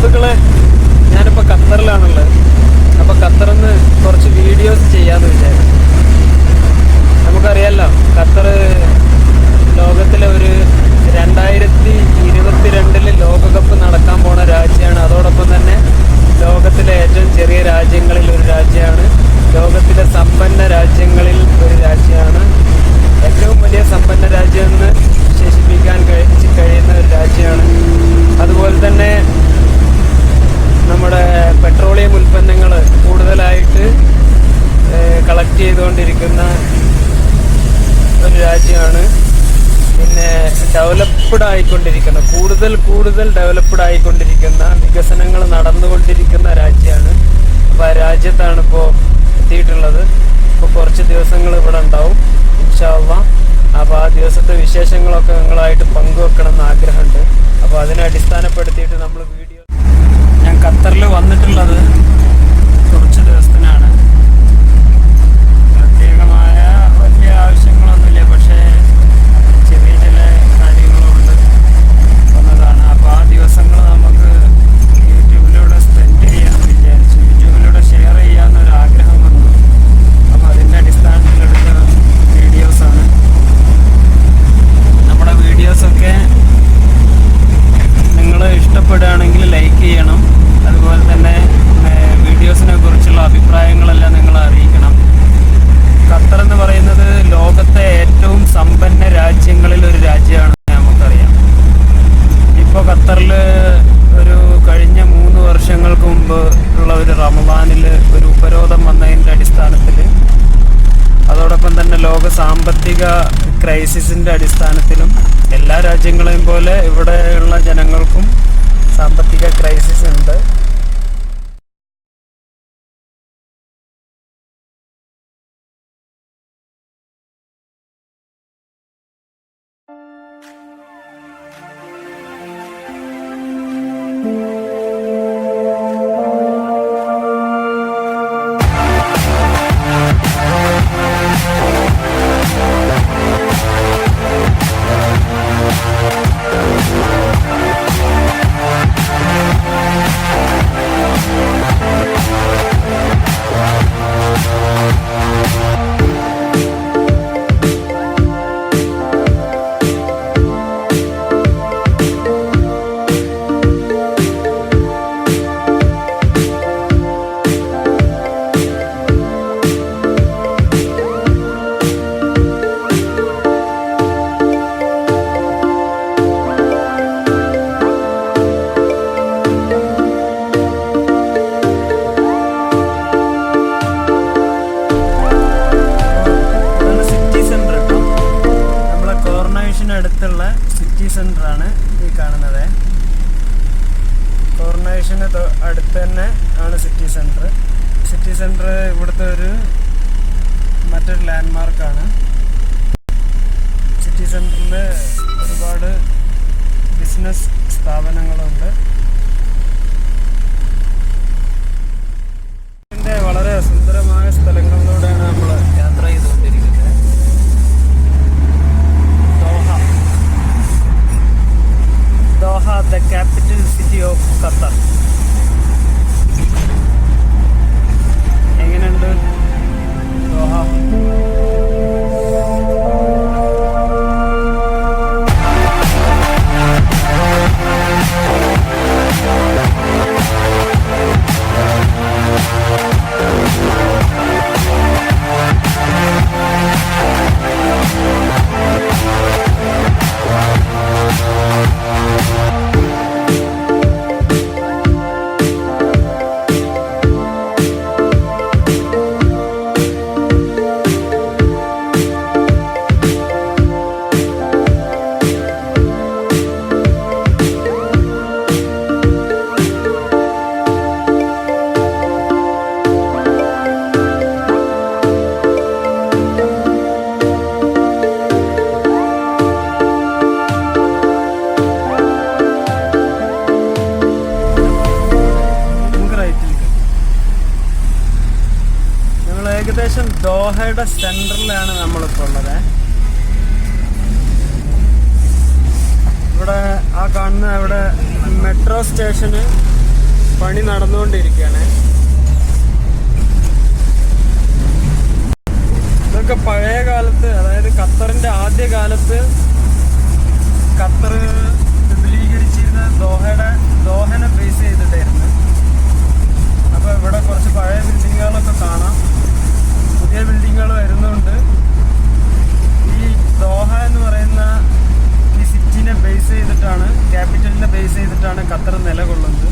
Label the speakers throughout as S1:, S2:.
S1: സുഹൃത്തുക്കളെ, ഞാനിപ്പോൾ ഖത്തറിലാണുള്ളത്. അപ്പോൾ ഖത്തറിൽ നിന്ന് കുറച്ച് വീഡിയോസ് ചെയ്യാമെന്ന് വിചാരിച്ചു. നമുക്കറിയാമല്ലോ, ഖത്തർ ലോകത്തിലെ ഒരു 2022 ലോകകപ്പ് നടക്കാൻ പോണ രാജ്യമാണ്. അതോടൊപ്പം തന്നെ ലോകത്തിലെ ഏറ്റവും ചെറിയ രാജ്യങ്ങളിൽ ഒരു രാജ്യമാണ്. ലോകത്തിലെ സമ്പന്ന രാജ്യങ്ങളിൽ ഒരു രാജ്യമാണ്. ഏറ്റവും വലിയ സമ്പന്ന രാജ്യം എന്ന് വിശേഷിപ്പിക്കാൻ കഴിയുന്ന ഒരു രാജ്യമാണ്. അതുപോലെ തന്നെ നമ്മുടെ പെട്രോളിയം ഉൽപ്പന്നങ്ങൾ കൂടുതലായിട്ട് കളക്ട് ചെയ്തുകൊണ്ടിരിക്കുന്ന ഒരു രാജ്യമാണ്. പിന്നെ ഡെവലപ്ഡ് ആയിക്കൊണ്ടിരിക്കുന്ന കൂടുതൽ ഡെവലപ്ഡ് ആയിക്കൊണ്ടിരിക്കുന്ന വികസനങ്ങൾ നടന്നുകൊണ്ടിരിക്കുന്ന രാജ്യമാണ്. അപ്പോൾ ആ രാജ്യത്താണ് ഇപ്പോൾ എത്തിയിട്ടുള്ളത്. ഇപ്പോൾ കുറച്ച് ദിവസങ്ങൾ ഇവിടെ ഉണ്ടാവും ഇൻഷാ അല്ലാഹ്. അപ്പോൾ ആ ദിവസത്തെ വിശേഷങ്ങളൊക്കെ നിങ്ങളായിട്ട് പങ്കുവെക്കണം എന്ന് ആഗ്രഹമുണ്ട്. അപ്പോൾ അതിനെ അടിസ്ഥാനപ്പെടുത്തിയിട്ട് നമ്മൾ വീഡിയോ, ഞാൻ ഖത്തറിൽ വന്നിട്ടുള്ളത് കുറച്ച് ദിവസത്തിനാണ്. പ്രത്യേകമായ വലിയ ആവശ്യങ്ങളൊന്നുമില്ല, പക്ഷേ ചെറിയ ചില കാര്യങ്ങളുണ്ട് വന്നതാണ്. അപ്പോൾ ആ ദിവസങ്ങൾ നമുക്ക് യൂട്യൂബിലൂടെ സ്പെൻഡ് ചെയ്യാമെന്ന് വിചാരിച്ചു. യൂട്യൂബിലൂടെ ഷെയർ ചെയ്യാമെന്നൊരു ആഗ്രഹം വന്നു. അപ്പോൾ അതിൻ്റെ അടിസ്ഥാനത്തിലെടുത്ത വീഡിയോസാണ്. നമ്മുടെ വീഡിയോസൊക്കെ നിങ്ങൾ ഇഷ്ടപ്പെടുകയാണെങ്കിൽ ലൈക്ക് ചെയ്യണം. അതുപോലെ തന്നെ വീഡിയോസിനെ കുറിച്ചുള്ള അഭിപ്രായങ്ങളെല്ലാം നിങ്ങൾ അറിയിക്കണം. ഖത്തർ എന്ന് പറയുന്നത് ലോകത്തെ ഏറ്റവും സമ്പന്ന രാജ്യങ്ങളിൽ ഒരു രാജ്യമാണ് നമുക്കറിയാം. ഇപ്പോൾ ഖത്തറിൽ ഒരു കഴിഞ്ഞ 3 വർഷങ്ങൾക്ക് മുമ്പ് ഉള്ള ഒരു റമദാനിൽ ഒരു ഉപരോധം വന്നതിൻ്റെ അടിസ്ഥാനത്തിൽ, അതോടൊപ്പം തന്നെ ലോക സാമ്പത്തിക ക്രൈസിസിൻ്റെ അടിസ്ഥാനത്തിലും എല്ലാ രാജ്യങ്ങളെയും പോലെ ഇവിടെയുള്ള ജനങ്ങൾക്കും സാമ്പത്തിക ക്രൈസിസ് ഉണ്ട്. അടുത്തുള്ള സിറ്റി സെൻ്ററാണ് ഈ കാണുന്നത്. കോർണേഷന് അടുത്ത് തന്നെ ആണ് സിറ്റി സെൻ്റർ. സിറ്റി സെൻ്റർ ഇവിടുത്തെ മറ്റൊരു ലാൻഡ്മാർക്കാണ്. സിറ്റി സെൻ്ററിൽ ഒരുപാട് ബിസിനസ് സ്ഥാപനങ്ങളുണ്ട്. ഇതിൻ്റെ വളരെ സുന്ദരമായ സ്ഥലങ്ങളിലൂടെയാണ് നമ്മൾ യാത്ര ചെയ്തുകൊണ്ടിരിക്കുന്നത്. Doha, the capital city of Qatar. എങ്ങനെയുണ്ട് ദോഹ? ഏകദേശം ദോഹയുടെ സെൻറ്ററിലാണ് നമ്മളിപ്പോൾ ഉള്ളത്. ഇവിടെ ആ കാണുന്ന ഇവിടെ മെട്രോ സ്റ്റേഷന് പണി നടന്നുകൊണ്ടിരിക്കുകയാണ്. ഇതൊക്കെ പഴയ കാലത്ത്, അതായത് ഖത്തറിന്റെ ആദ്യ കാലത്ത് ഖത്തർ വിപുലീകരിച്ചിരുന്ന ദോഹനെ ബേസ് ചെയ്തിട്ടായിരുന്നു. അപ്പോൾ ഇവിടെ കുറച്ച് പഴയ ബിൽഡിങ്ങുകളൊക്കെ കാണാം, പുതിയ ബിൽഡിങ്ങുകൾ വരുന്നുണ്ട്. ഈ ദോഹ എന്ന് പറയുന്ന ഈ സിറ്റിനെ ബേസ് ചെയ്തിട്ടാണ്, ക്യാപിറ്റലിനെ ബേസ് ചെയ്തിട്ടാണ് ഖത്തർ നിലകൊള്ളുന്നത്.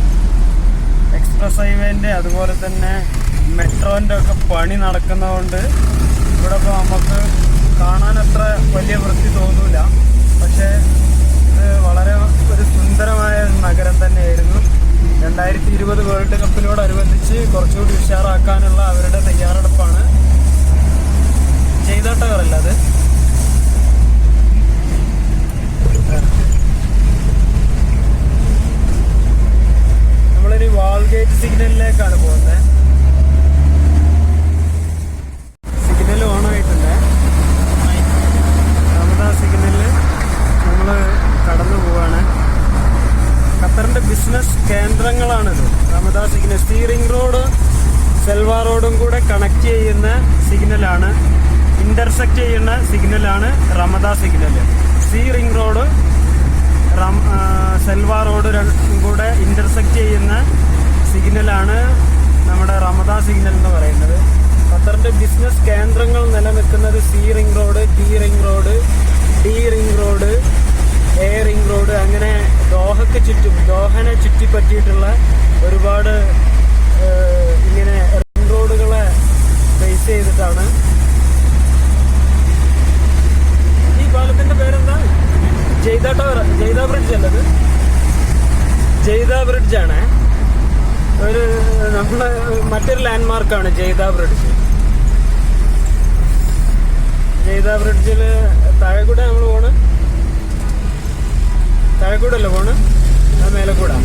S1: എക്സ്പ്രസ് ഹൈവേൻ്റെ അതുപോലെ തന്നെ മെട്രോൻ്റെ ഒക്കെ പണി നടക്കുന്നതുകൊണ്ട് ഇവിടെ ഇപ്പോൾ നമുക്ക് കാണാൻ അത്ര വലിയ വൃത്തി തോന്നില്ല. പക്ഷേ ഇത് വളരെ ഒരു സുന്ദരമായ നഗരം തന്നെയായിരുന്നു. 2020 വേൾഡ് കപ്പിനോടനുബന്ധിച്ച് കുറച്ചുകൂടി ഉഷാറാക്കാനുള്ള അവരുടെ തയ്യാറെടുപ്പാണ്. ചെയ്തോട്ടവരല്ല അത്. നമ്മളിനി വാൾഗേറ്റ് സിഗ്നലിലേക്കാണ് പോകുന്നത്. സിഗ്നൽ ഓണായിട്ടുണ്ട്. റമദാൻ സിഗ്നലിൽ നമ്മൾ കടന്നു പോവാണ്. ഖത്തറിന്റെ ബിസിനസ് കേന്ദ്രങ്ങളാണിത്. Ramadan signal C ring road Salwa റോഡും കൂടെ കണക്ട് ചെയ്യുന്ന സിഗ്നലാണ്, ഇന്റർസെക്ട് ചെയ്യുന്ന സിഗ്നലാണ് Ramadan signal. C ring road Salwa road കൂടെ ഇന്റർസെക്ട് ചെയ്യുന്ന സിഗ്നലാണ് നമ്മുടെ റമദാൻ സിഗ്നൽ എന്ന് പറയുന്നത്. ഖത്തറിന്റെ ബിസിനസ് കേന്ദ്രങ്ങൾ നിലനിൽക്കുന്നത് C ring road, T ring road, D ring road, A ring road, അങ്ങനെ ദോഹയ്ക്ക് ചുറ്റും, ദോഹനെ ചുറ്റിപ്പറ്റിയിട്ടുള്ള ഒരുപാട് ഇങ്ങനെ റിംഗ് റോഡുകളെ ബേസ് ചെയ്തിട്ടാണ്. ഈ പാലത്തിന്റെ പേരെന്താ? ജയ്ദ ബ്രിഡ്ജ് അല്ലത്, ജയ്ദ ബ്രിഡ്ജാണ്. ഒരു നമ്മുടെ മറ്റൊരു ലാൻഡ്മാർക്കാണ് ജയ്ദ ബ്രിഡ്ജ്. ജയ്ദ ബ്രിഡ്ജിൽ താഴെക്കൂടെ നമ്മൾ പോണ്, താഴെക്കൂടല്ലേ പോണ്, മേലെക്കൂടാ.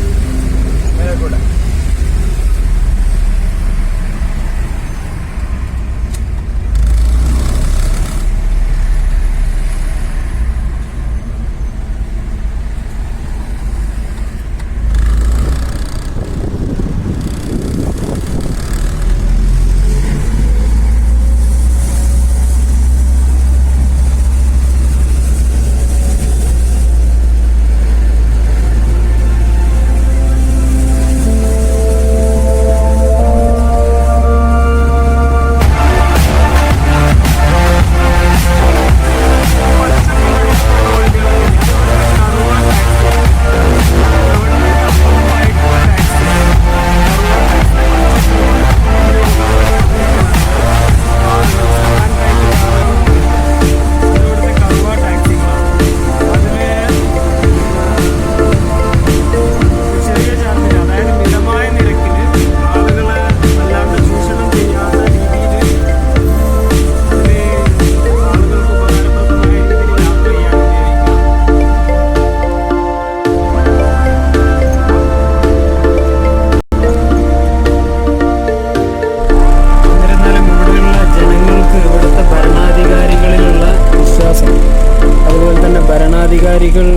S1: ഭരണാധികാരികൾ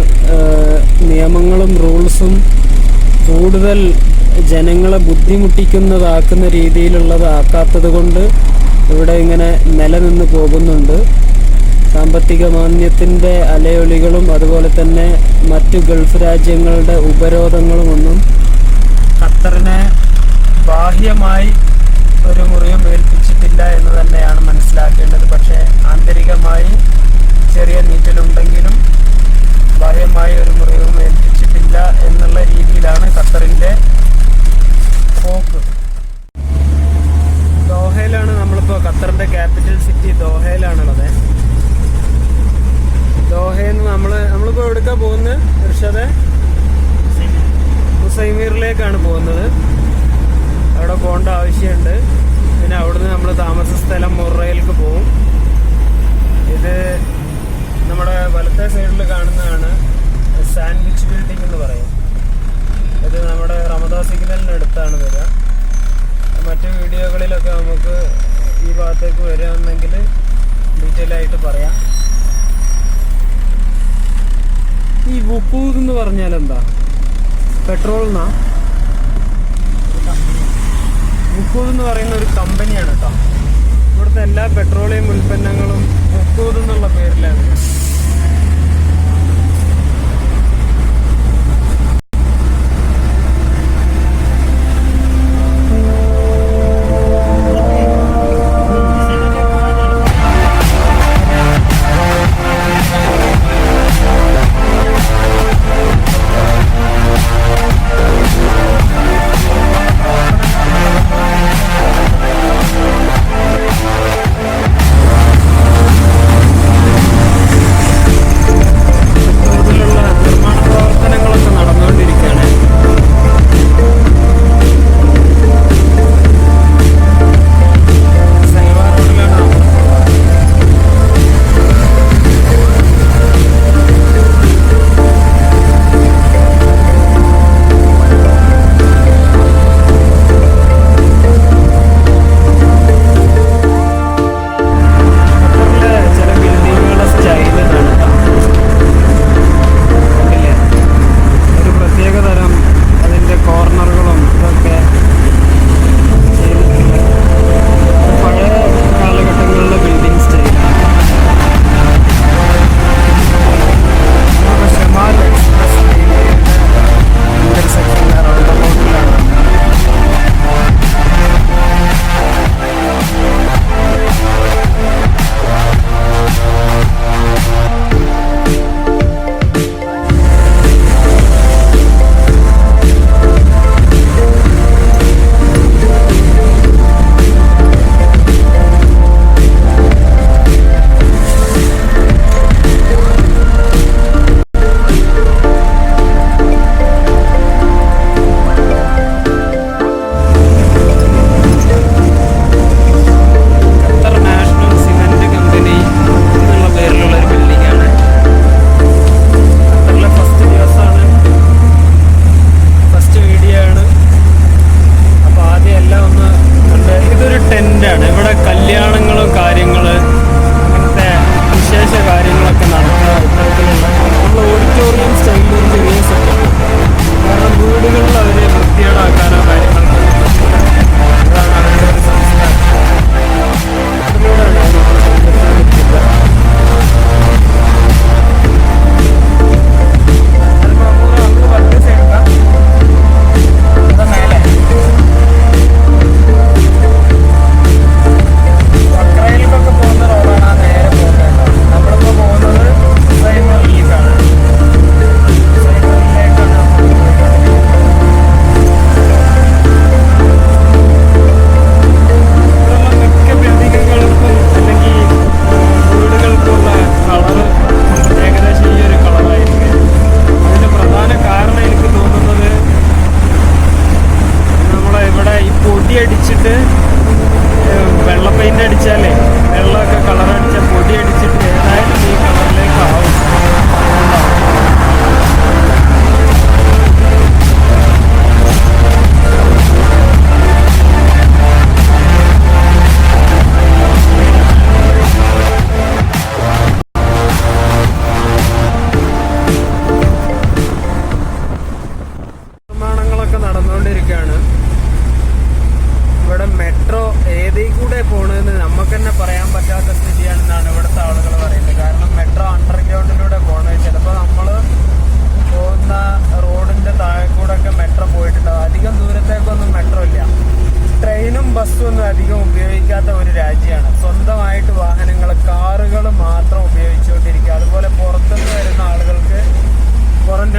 S1: നിയമങ്ങളും റൂൾസും കൂടുതൽ ജനങ്ങളെ ബുദ്ധിമുട്ടിക്കുന്നതാക്കുന്ന രീതിയിലുള്ളതാക്കാത്തത് കൊണ്ട് ഇവിടെ ഇങ്ങനെ നിലനിന്ന് പോകുന്നുണ്ട്. സാമ്പത്തിക മാന്ദ്യത്തിൻ്റെ അലയൊലികളും അതുപോലെ തന്നെ മറ്റു ഗൾഫ് രാജ്യങ്ങളുടെ ഉപരോധങ്ങളുമൊന്നും ഖത്തറിനെ ബാഹ്യമായി ഒരു മുറിവും ഏൽപ്പിച്ചിട്ടില്ല എന്ന് തന്നെയാണ് മനസ്സിലാക്കേണ്ടത്. പക്ഷേ ആന്തരികമായി ചെറിയ നീറ്റലുണ്ടെങ്കിലും ബാഹ്യമായി ഒരു മുറിവും ഏൽപ്പിച്ചിട്ടില്ല എന്നുള്ള രീതിയിലാണ് ഖത്തറിൻ്റെ പോക്ക്. ദോഹയിലാണ് നമ്മളിപ്പോൾ, ഖത്തറിൻ്റെ ക്യാപിറ്റൽ സിറ്റി ദോഹയിലാണുള്ളത്. ദോഹയിൽ നിന്ന് നമ്മളിപ്പോൾ എവിടേക്കാണ് പോകുന്നത്? ഇർഷാദെ, ഹുസൈമീറിലേക്കാണ് പോകുന്നത്. അവിടെ പോകേണ്ട ആവശ്യമുണ്ട്. പിന്നെ അവിടുന്ന് നമ്മൾ താമസ സ്ഥലം മുറയിലേക്ക് പോകും. ഇത് നമ്മുടെ വലത്തെ സൈഡിൽ കാണുന്നതാണ് സാൻഡ്വിച്ച് ബിൽഡിംഗ് എന്ന് പറയും. ഇത് നമ്മുടെ റമദാൻ സിഗ്നലിനടുത്താണ് വരിക. മറ്റു വീഡിയോകളിലൊക്കെ നമുക്ക് ഈ ഭാഗത്തേക്ക് വരികയാണെങ്കിൽ ഡീറ്റെയിൽ ആയിട്ട് പറയാം. ഈ വുക്കൂദ് എന്ന് പറഞ്ഞാൽ എന്താ? പെട്രോൾ എന്നാ? മുക്കൂദ് എന്ന് പറയുന്ന ഒരു കമ്പനിയാണ് കേട്ടോ. ഇവിടുത്തെ എല്ലാ പെട്രോളിയം ഉൽപ്പന്നങ്ങളും മുക്കൂദ് എന്നുള്ള പേരിലാണ്.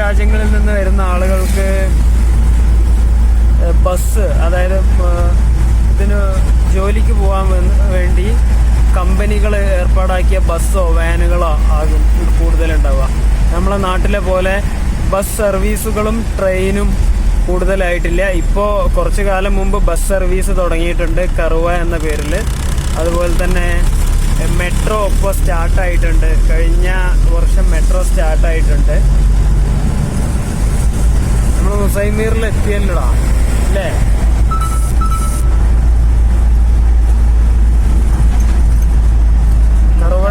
S1: രാജ്യങ്ങളിൽ നിന്ന് വരുന്ന ആളുകൾക്ക് ബസ്, അതായത് ഇതിന് ജോലിക്ക് പോകാൻ വേണ്ടി കമ്പനികൾ ഏർപ്പാടാക്കിയ ബസ്സോ വാനുകളോ ആകും കൂടുതലുണ്ടാവുക. നമ്മളെ നാട്ടിലെ പോലെ ബസ് സർവീസുകളും ട്രെയിനും കൂടുതലായിട്ടില്ല. ഇപ്പോൾ കുറച്ചു കാലം മുമ്പ് ബസ് സർവീസ് തുടങ്ങിയിട്ടുണ്ട് കറുവ എന്ന പേരിൽ. അതുപോലെ തന്നെ മെട്രോ ഇപ്പോൾ സ്റ്റാർട്ടായിട്ടുണ്ട്. കഴിഞ്ഞ വർഷം മെട്രോ സ്റ്റാർട്ടായിട്ടുണ്ട്. നമ്മൾ മുസൈമീറിൽ എത്തിയല്ലോടാ അല്ലേ? കറുവ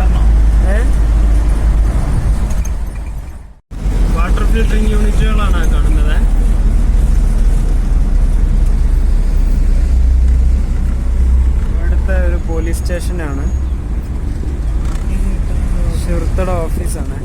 S1: വാട്ടർ ഫിൽറ്ററിംഗ് യൂണിറ്റുകളാണ് കാണുന്നത്. സ്റ്റേഷനാണ്, ഷിർത്തയുടെ ഓഫീസാണ്.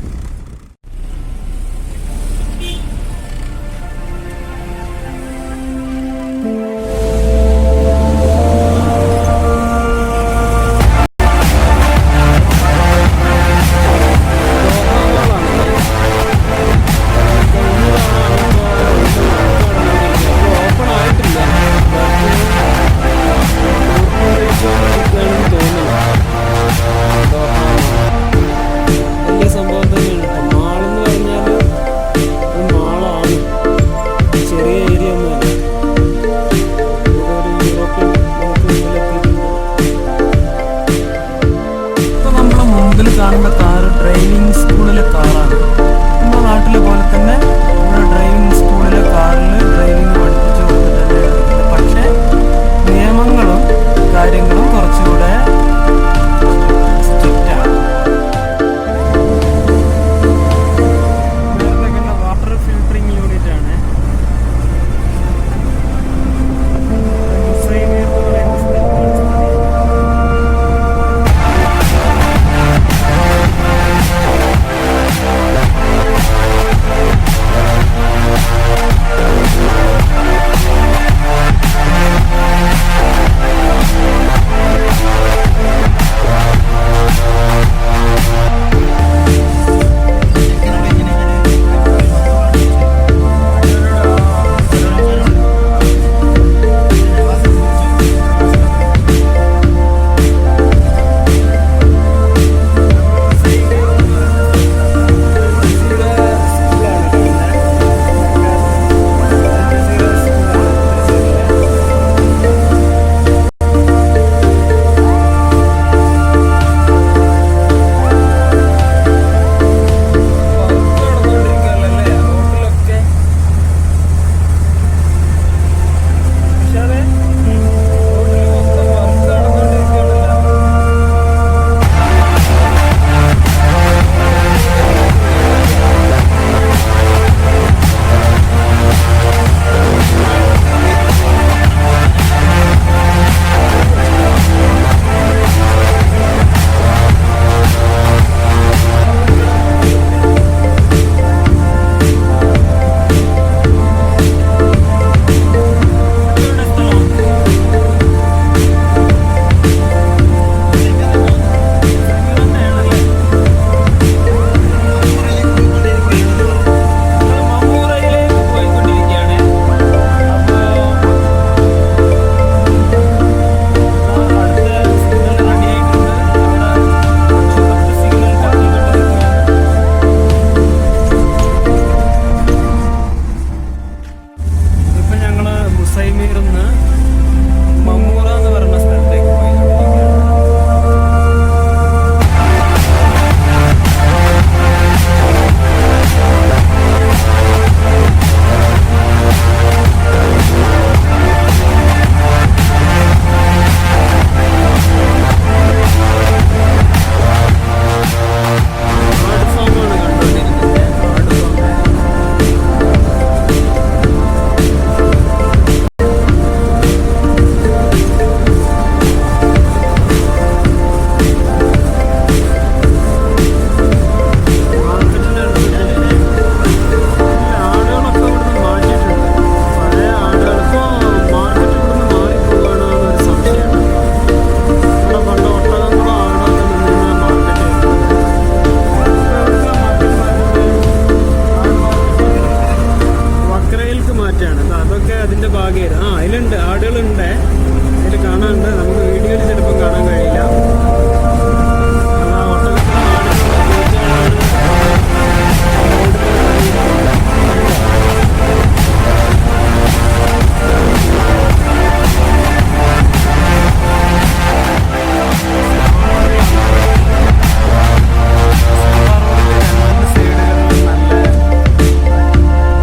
S1: കാണുന്ന കാറ് ഡ്രൈവിംഗ് സ്കൂളിലെ കാറാണ്. നമ്മുടെ നാട്ടിലെ പോലെ തന്നെ നമ്മുടെ ഡ്രൈവിംഗ് സ്കൂളിലെ കാറിൽ ഡ്രൈവിംഗ് പഠിപ്പിച്ചു കൊടുത്തിട്ടുണ്ട്. പക്ഷേ നിയമങ്ങളും കാര്യങ്ങളും കുറച്ചുകൂടെ സ്ട്രിക്റ്റാണ്. വാട്ടർ ഫിൽറ്ററിംഗ് യൂണിറ്റ് ആണ്.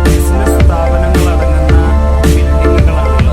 S1: ബിസിനസ് സ്ഥാപനങ്ങൾ അടങ്ങുന്ന ബിൽഡിങ്ങുകളാണ്.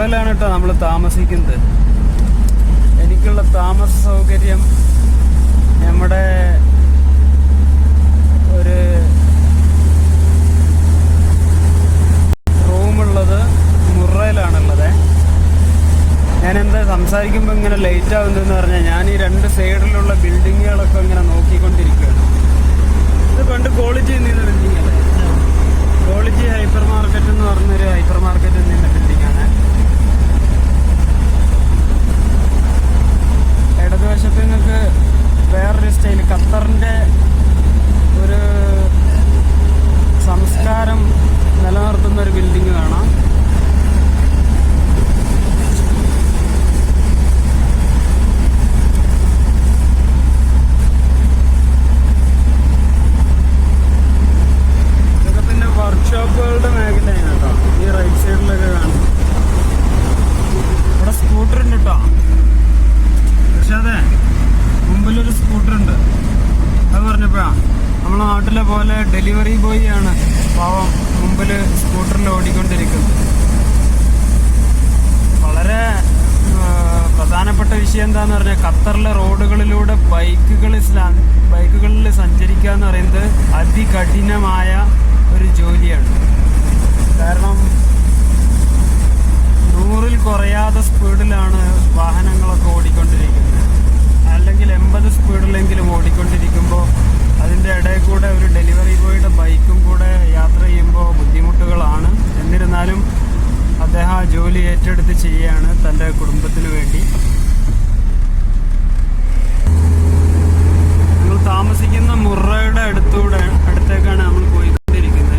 S1: മുറയിലാണ് കേട്ടോ നമ്മൾ താമസിക്കുന്നത്. എനിക്കുള്ള താമസ സൗകര്യം നമ്മുടെ ഒരു റൂമുള്ളത് മുറയിലാണുള്ളത്. ഞാനെന്താ സംസാരിക്കുമ്പോൾ ഇങ്ങനെ ലേറ്റ് ആവുന്നതെന്ന് പറഞ്ഞാൽ ഞാൻ ഈ രണ്ട് സൈഡിലുള്ള ബിൽഡിങ്ങുകളൊക്കെ ഇങ്ങനെ നോക്കിക്കൊണ്ടിരിക്കുകയാണ്. ഇത് പണ്ട് ക്വാളിറ്റി നിന്ന ബിൽഡിംഗ് അല്ലേ? ക്വാളിറ്റി ഹൈപ്പർ മാർക്കറ്റ് എന്ന് പറഞ്ഞൊരു ഹൈപ്പർ മാർക്കറ്റിൽ നിന്ന ബിൽഡിംഗാണ്. ഇടതുവശത്ത് നിങ്ങൾക്ക് വേറൊരു സ്റ്റൈൽ ഖത്തറിൻ്റെ ഒരു സംസ്കാരം നിലനിർത്തുന്ന ഒരു ബിൽഡിംഗ് കാണാം. ഇതൊക്കെ പിന്നെ വർക്ക്ഷോപ്പുകളുടെ മേഖലയാണ് കേട്ടോ. ഈ റൈറ്റ് സൈഡിലൊക്കെ കാണും. ഇവിടെ സ്കൂട്ടർ ഉണ്ട് കേട്ടോ. പക്ഷെ അതെ മുമ്പിലൊരു സ്കൂട്ടറുണ്ട്. അത് പറഞ്ഞപ്പോഴാണ് നമ്മളെ നാട്ടിലെ പോലെ ഡെലിവറി ബോയ് ആണ് പാവം മുമ്പിൽ സ്കൂട്ടറിൽ ഓടിക്കൊണ്ടിരിക്കുന്നത്. വളരെ പ്രധാനപ്പെട്ട വിഷയം എന്താന്ന് പറഞ്ഞാൽ ഖത്തറിലെ റോഡുകളിലൂടെ ബൈക്കുകളിൽ സഞ്ചരിക്കുക എന്ന് പറയുന്നത് അതികഠിനമായ ഒരു ജോലിയാണ്. കാരണം 100-ൽ കുറയാതെ സ്പീഡിലാണ് വാഹനങ്ങളൊക്കെ ഓടിക്കൊണ്ടിരിക്കുന്നത്. അല്ലെങ്കിൽ 80 സ്പീഡിലെങ്കിലും ഓടിക്കൊണ്ടിരിക്കുമ്പോൾ അതിൻ്റെ ഇടയിൽ കൂടെ ഒരു ഡെലിവറി ബോയുടെ ബൈക്കും കൂടെ യാത്ര ചെയ്യുമ്പോൾ ബുദ്ധിമുട്ടുകളാണ്. എന്നിരുന്നാലും അദ്ദേഹം ആ ജോലി ഏറ്റെടുത്ത് ചെയ്യുകയാണ് തൻ്റെ കുടുംബത്തിന് വേണ്ടി. ഞങ്ങൾ താമസിക്കുന്ന മുറയുടെ അടുത്തേക്കാണ് നമ്മൾ പോയിക്കൊണ്ടിരിക്കുന്നത്.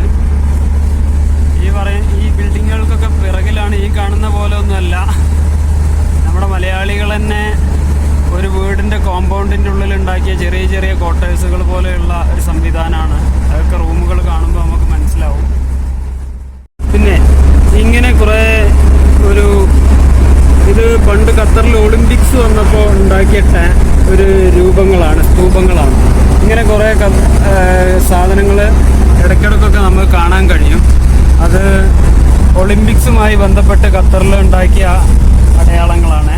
S1: ഈ ബിൽഡിങ്ങുകൾക്കൊക്കെ പിറകിലാണ്. ഈ കാണുന്ന പോലെ ഒന്നുമല്ല. നമ്മുടെ മലയാളികൾ തന്നെ ഒരു വീടിൻ്റെ കോമ്പൗണ്ടിൻ്റെ ഉള്ളിൽ ഉണ്ടാക്കിയ ചെറിയ ചെറിയ ക്വാർട്ടേഴ്സുകൾ പോലെയുള്ള ഒരു സംവിധാനമാണ്. അതൊക്കെ റൂമുകൾ കാണുമ്പോൾ നമുക്ക് മനസ്സിലാവും. പിന്നെ ഇങ്ങനെ കുറേ ഇത് പണ്ട് ഖത്തറിൽ ഒളിമ്പിക്സ് വന്നപ്പോൾ ഉണ്ടാക്കിയ ഒരു സ്തൂപങ്ങളാണ്. ഇങ്ങനെ കുറേ സാധനങ്ങൾ ഇടയ്ക്കിടയ്ക്കൊക്കെ നമുക്ക് കാണാൻ കഴിയും. അത് ഒളിമ്പിക്സുമായി ബന്ധപ്പെട്ട് ഖത്തറിൽ ഉണ്ടാക്കിയ അടയാളങ്ങളാണ്.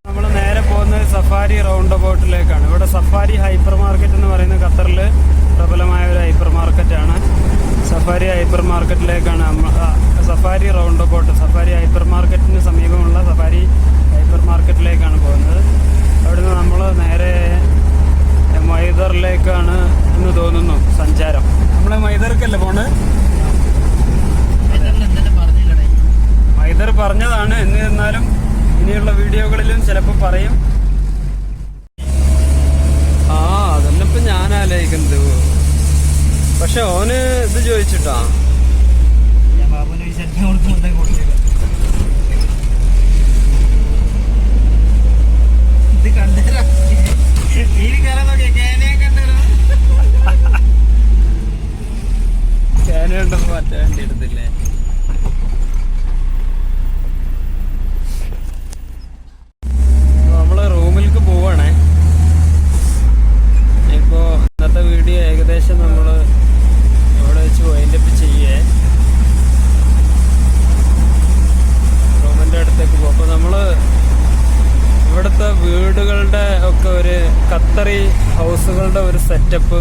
S1: നമ്മൾ നേരെ പോകുന്നത് സഫാരി റൗണ്ട് അബൌട്ടിലേക്കാണ്. ഇവിടെ സഫാരി ഹൈപ്പർ മാർക്കറ്റ് എന്ന് പറയുന്നത് ഖത്തറിൽ പ്രബലമായ ഒരു ഹൈപ്പർ മാർക്കറ്റാണ്. സഫാരി ഹൈപ്പർ മാർക്കറ്റിലേക്കാണ് Safari roundabout. Safari hyper മാർക്കറ്റിന് സമീപമുള്ള സഫാരി ഹൈപ്പർ മാർക്കറ്റിലേക്കാണ് പോകുന്നത്. അവിടുന്ന് നമ്മൾ നേരെ മൈദറിലേക്കാണ് എന്ന് തോന്നുന്നു സഞ്ചാരം. നമ്മൾ മൈദർക്കല്ലേ പോണ്? മൈദർ പറഞ്ഞതാണ്. എന്നിരുന്നാലും ഇനിയുള്ള വീഡിയോകളിലും ചിലപ്പോൾ പറയും. അതന്നെ ഇപ്പം ഞാൻ ആലോചിക്കുന്നത്. പക്ഷെ ഓന് ഇത് ചോദിച്ചിട്ടാ കേനുണ്ടപ്പോ മറ്റേ വണ്ടി എടുത്തില്ലേ? നമ്മള് റൂമിലേക്ക് പോവാണേ. ഇപ്പോ ഇന്നത്തെ വീഡിയോ ഏകദേശം നമ്മള് ഇവിടെ വെച്ച് വൈൻഡപ്പ് ചെയ്യേ. റൂമിന്റെ അടുത്തേക്ക് പോകും. അപ്പൊ നമ്മള് ഇവിടുത്തെ വീടുകളുടെ ഒക്കെ ഒരു ഖത്തറി ഹൗസുകളുടെ ഒരു സെറ്റപ്പ്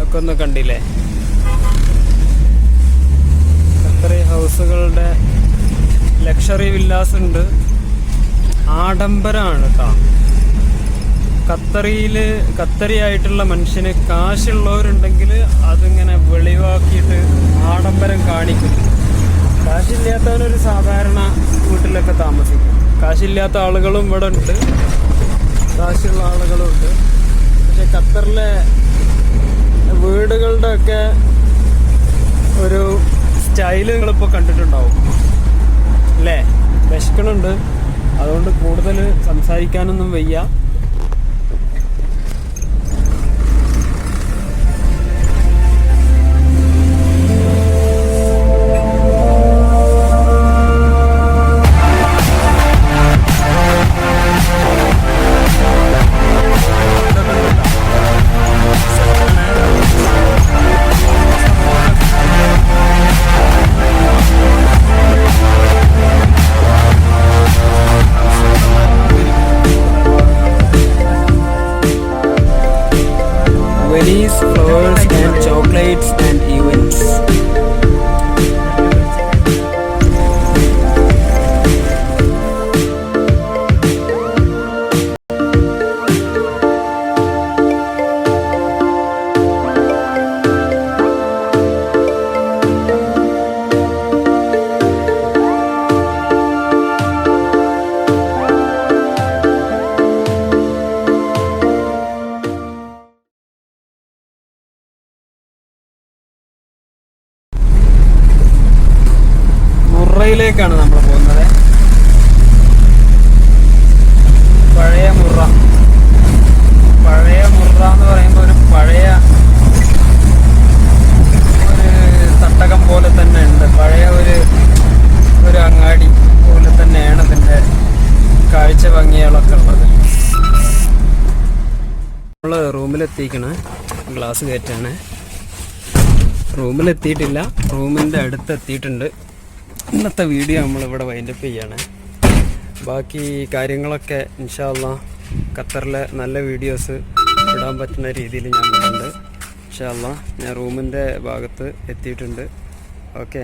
S1: ഒക്കെ ഒന്ന് കണ്ടില്ലേ? ഖത്തറി ഹൗസുകളുടെ ലക്ഷറി വില്ലാസ് ഉണ്ട്. ആഡംബരമാണ് കേട്ടോ. ഖത്തറി ആയിട്ടുള്ള മനുഷ്യന് കാശുള്ളവരുണ്ടെങ്കിൽ അതിങ്ങനെ വെളിവാക്കിയിട്ട് ആഡംബരം കാണിക്കും. കാശില്ലാത്തവനൊരു സാധാരണ വീട്ടിലൊക്കെ താമസിക്കും. കാശില്ലാത്ത ആളുകളും ഇവിടെ ഉണ്ട്, കാശുള്ള ആളുകളും ഉണ്ട്. പക്ഷെ ഖത്തറിലെ വീടുകളുടെ ഒക്കെ ഒരു സ്റ്റൈല് നിങ്ങളിപ്പോൾ കണ്ടിട്ടുണ്ടാവും അല്ലേ? വിശക്കണുണ്ട്, അതുകൊണ്ട് കൂടുതൽ സംസാരിക്കാനൊന്നും വയ്യ. മുറയിലേക്കാണ് നമ്മൾ പോകുന്നത്. പഴയ മുറ എന്ന് പറയുമ്പോൾ ഒരു പഴയ തട്ടകം പോലെ തന്നെ ഉണ്ട്. പഴയ ഒരു അങ്ങാടി പോലെ തന്നെയാണ് ഇതിൻ്റെ കാഴ്ച ഭംഗികളൊക്കെ ഉള്ളത്. നമ്മൾ റൂമിലെത്തിക്കണേ, ഗ്ലാസ് കയറ്റാണ്. റൂമിലെത്തിയിട്ടില്ല, റൂമിൻ്റെ അടുത്തെത്തിയിട്ടുണ്ട്. ഇന്നത്തെ വീഡിയോ നമ്മളിവിടെ വൈൻഡപ്പ് ചെയ്യാണ്. ബാക്കി കാര്യങ്ങളൊക്കെ ഇൻഷാ അല്ലാഹ് ഖത്തറിലെ നല്ല വീഡിയോസ് ഇടാൻ പറ്റുന്ന രീതിയിൽ ഞാൻ ഇടുന്നുണ്ട്. ഇൻഷാ അല്ലാഹ് ഞാൻ റൂമിൻ്റെ ഭാഗത്ത് എത്തിയിട്ടുണ്ട്. ഓക്കെ.